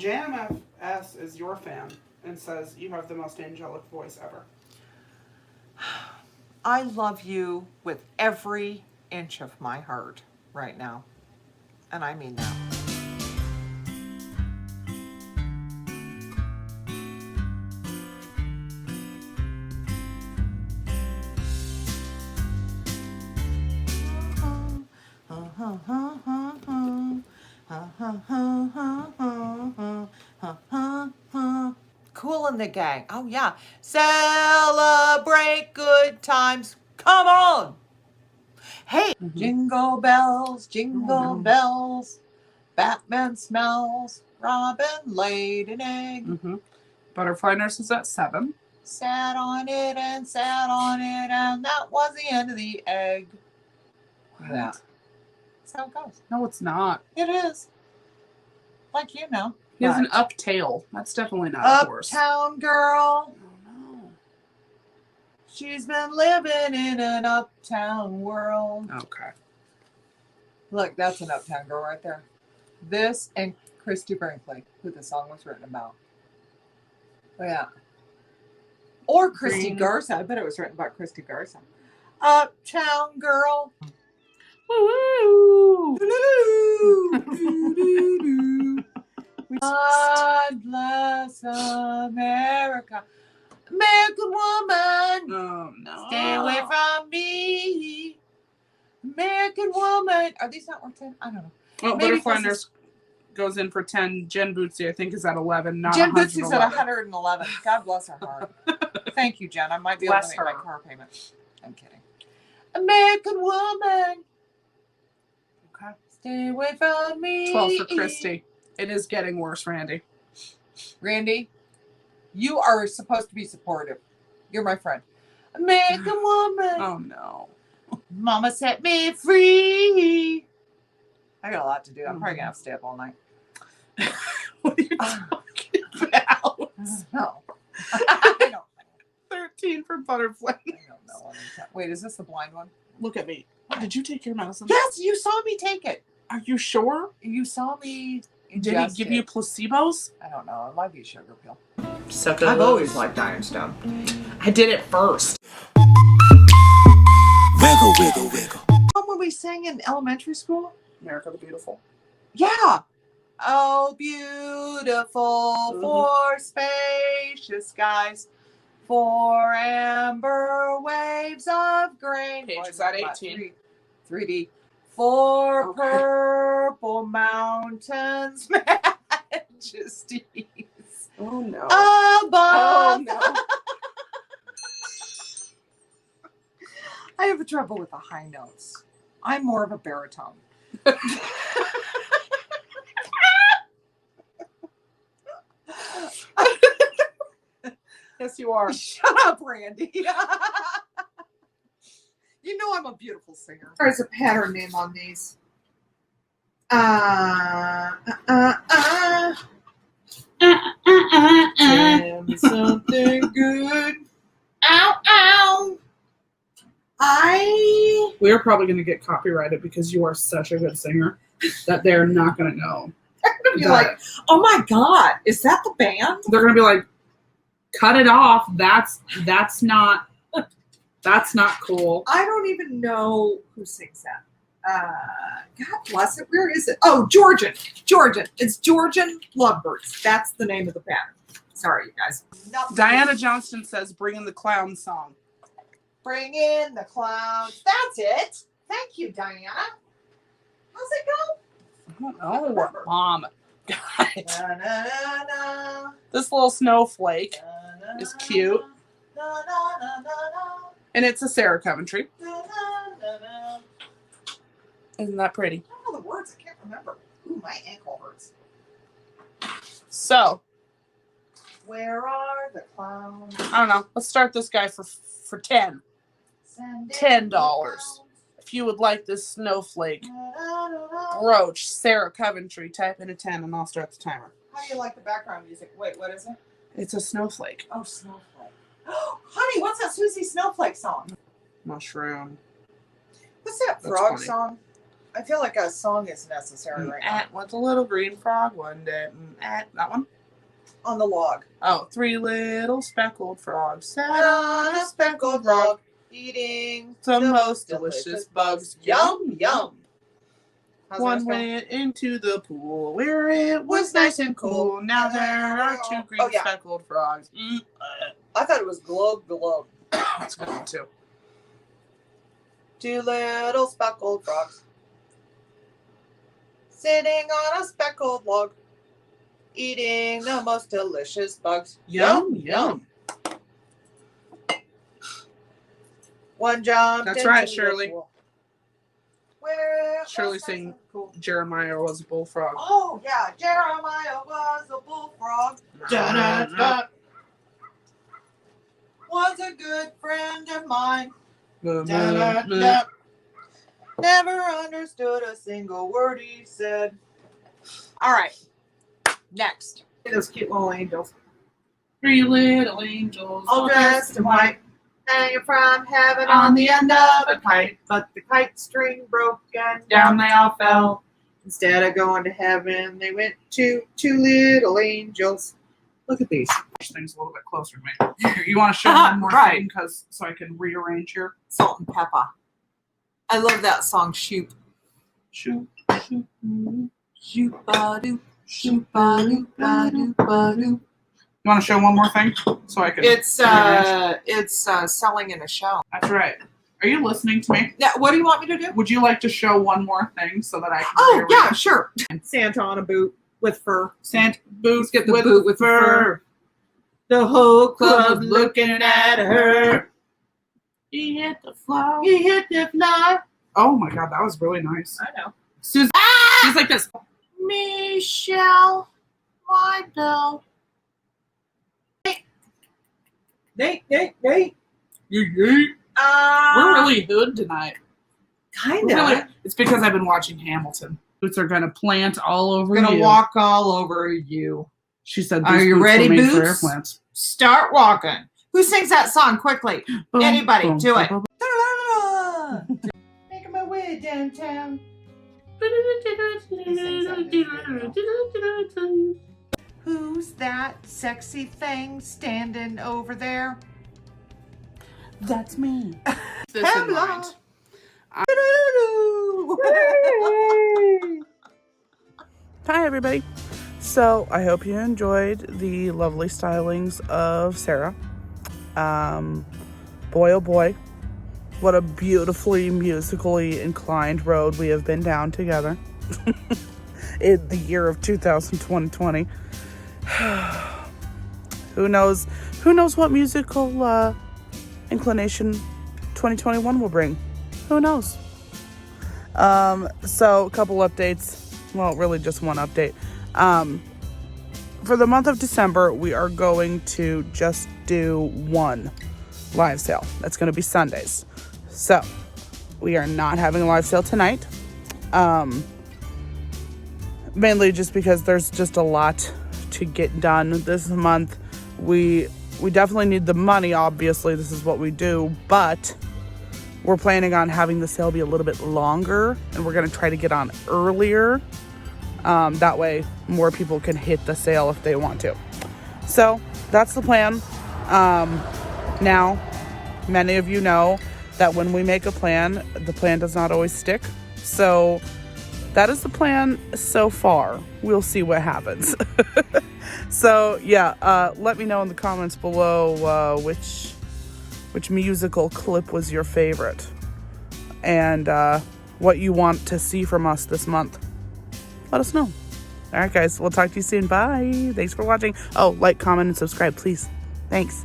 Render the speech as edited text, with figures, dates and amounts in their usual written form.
JMFS is your fan and says you have the most angelic voice ever. I love you with every inch of my heart right now. And I mean that. Cool in the Gang. Oh yeah. Celebrate good times. Come on. Hey, jingle bells, jingle bells. Batman smells. Robin laid an egg. Butterfly Nurse is at 7. Sat on it, and that was the end of the egg. What? Yeah. That's how it goes. No, it's not. It is. Like you know. He has an up tail. That's definitely not a horse. Uptown girl. Oh, no. She's been living in an uptown world. Okay. Look, that's an uptown girl right there. This and Christy Brinkley, who the song was written about. Oh, yeah. Or Christy Garza. I bet it was written about Christy Garza. Uptown girl. Woo! God bless America. American woman. Oh, no. Stay away from me. American woman. Are these not worth 10? I don't know. Well, Butterfly Nurse goes in for 10. Jen Bootsy, I think, is at 11. Not Jen Bootsy's at 111. God bless her heart. Thank you, Jen. I might be able to make my car payment. I'm kidding. American woman. Okay. Stay away from me. 12 for Christy. It is getting worse, Randy. Randy, you are supposed to be supportive. You're my friend. American woman. Oh, no. Mama set me free. I got a lot to do. I'm probably going to have to stay up all night. What are you talking about? No. I don't know. 13 for Butterfly. I don't know. Wait, is this the blind one? Look at me. Did you take your medicine? Yes, you saw me take it. Are you sure? You saw me ingest Did he give you placebos? I don't know. It might be a sugar pill. Suck I've always liked Iron Stone. I did it first. Wiggle, wiggle, wiggle. When we sang in elementary school? America the Beautiful. Yeah. Oh, beautiful for spacious skies, for amber waves of grain. Page, is that 18? 3D. For purple mountains, majesties. Oh, no. Above. Oh, no. I have trouble with the high notes. I'm more of a baritone. Yes, you are. Shut up, Randy. You know I'm a beautiful singer. There's a pattern name on these. Something good. Ow, ow. We're probably going to get copyrighted because you are such a good singer that they're not going to know. They're going to be like, oh my God, is that the band? They're going to be like, cut it off. That's not cool. I don't even know who sings that. God bless it. Where is it? Oh, Georgian. It's Georgian Lovebirds. That's the name of the band. Sorry, you guys. Diana Johnston says, bring in the clown song. Bring in the clowns. That's it. Thank you, Diana. How's it go? I don't know, Mom. God. Na, na, na, na. This little snowflake Na, na, is cute. na, na, na, na, na. And it's a Sarah Coventry. Na, na, na, na. Isn't that pretty? I don't know the words. I can't remember. Ooh, my ankle hurts. So, Where are the clowns? I don't know. Let's start this guy for 10. Send $10. If you would like this snowflake brooch, Sarah Coventry, type in a 10 and I'll start the timer. How do you like the background music? Wait, what is it? It's a snowflake. Oh, Snowflake. Honey, what's that Susie Snowflake song? Mushroom. What's that That's frog funny. song? I feel like a song is necessary right now. At went a little green frog one day. At that one. On the log. Oh, 3 little speckled frogs sat on a speckled log, eating the most delicious bugs. Yum, yum. How's One that went into the pool where it was nice and cool. Now there are 2 green speckled frogs. I thought it was glug glug. That's a good one too. 2 little speckled frogs sitting on a speckled log, eating the most delicious bugs. Yum, yum. One jumped That's into right, the Shirley. pool where it Shirley was nice sing and cool. Jeremiah was a bullfrog. Oh, yeah. Jeremiah was a bullfrog. Da-da-da. Was a good friend of mine. Da-da-da. Never understood a single word he said. All right. Next. Those cute little angels. 3 little angels All dressed in white, hanging from heaven on the end of a kite. But the kite string broke and down they all fell. Instead of going to heaven, they went to 2 little angels. Look at these. Push things a little bit closer to me. Here, you want to show one more Right. thing, so I can rearrange here. Salt and pepper. I love that song, Shoop. Shoot, shoot, Shoop-a-doop, shoop-a-doop-a-doop-a-doop. You want to show one more thing, so I can? It's selling in a show. That's right. Are you listening to me? Yeah, what do you want me to do? Would you like to show one more thing so that I can? Oh, rearrange? yeah, sure. Santa on a boot with fur. Santa boots Get the with boot with the fur. The whole club looking at her. He hit the floor. He hit the floor. Oh my God, that was really nice. I know. Susan, she's like this. Michelle, my bill. Nate. We're really hood tonight. Kinda. Really, it's because I've been watching Hamilton. Boots are gonna plant all over Gonna you. walk all over you. She said, Are these you boots ready, were made for Boots? airplanes. Start walking. Who sings that song quickly? Boom, Anybody, boom, do boom, it. boom. Making my way downtown. Who's that sexy thing standing over there? That's me. This in mind. Hi, everybody. So I hope you enjoyed the lovely stylings of Sarah. Boy, oh boy, what a beautifully musically inclined road we have been down together in the year of 2020. Who knows what musical inclination 2021 will bring. Who knows? So a couple updates. Well, really just one update. For the month of December, we are going to just do one live sale. That's going to be Sundays. So we are not having a live sale tonight. Mainly just because there's just a lot to get done this month. We definitely need the money, obviously. This is what we do, but we're planning on having the sale be a little bit longer, and we're going to try to get on earlier. That way more people can hit the sale if they want to. So that's the plan. Now, many of you know that when we make a plan, the plan does not always stick. So that is the plan so far. We'll see what happens. So yeah, let me know in the comments below which musical clip was your favorite, and what you want to see from us this month. Let us know. All right, guys, we'll talk to you soon. Bye. Thanks for watching. Oh, like, comment, and subscribe, please. Thanks.